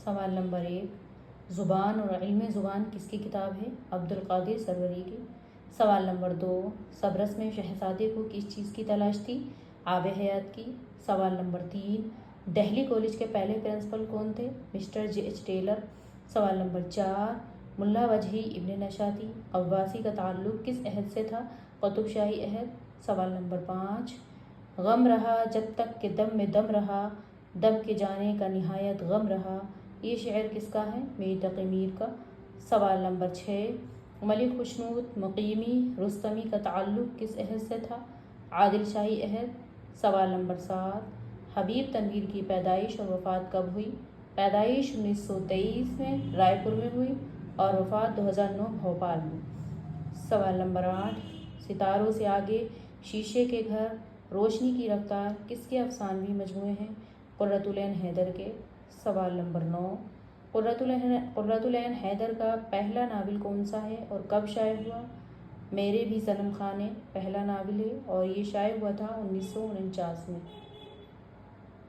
سوال نمبر 1، زبان اور علم زبان کس کی کتاب ہے؟ عبدالقادر سروری کی۔ سوال نمبر 2، صبرس میں شہزادے کو کس چیز کی تلاش تھی؟ آب حیات کی۔ سوال نمبر 3، دہلی کالج کے پہلے پرنسپل کون تھے؟ Mister J H Taylor. سوال نمبر 4، ملا وجہی ابن نشاطی قواسی کا تعلق کس عہد سے تھا؟ قطب شاہی عہد۔ سوال نمبر 5، غم رہا جب تک کہ دم میں دم رہا، دم کے جانے کا نہایت غم رہا، یہ شعر کس کا ہے؟ میر تقی میر کا۔ سوال نمبر 6، ملک خوشنود مقیمی رستمی کا تعلق کس عہد سے تھا؟ عادل شاہی عہد۔ سوال نمبر 7، حبیب تنویر کی پیدائش اور وفات کب ہوئی؟ پیدائش 1923 میں رائے پور میں ہوئی اور وفات 2009 بھوپال میں۔ سوال نمبر 8، ستاروں سے آگے، شیشے کے گھر، روشنی کی رفتار کس کے افسانوی مجموعے ہیں؟ قرۃ العین حیدر کے۔ سوال نمبر 9، قرۃ العین حیدر کا پہلا ناول کون سا ہے اور کب شائع ہوا؟ میرے بھی صنم خانے پہلا ناول ہے اور یہ شائع ہوا تھا 1949 میں۔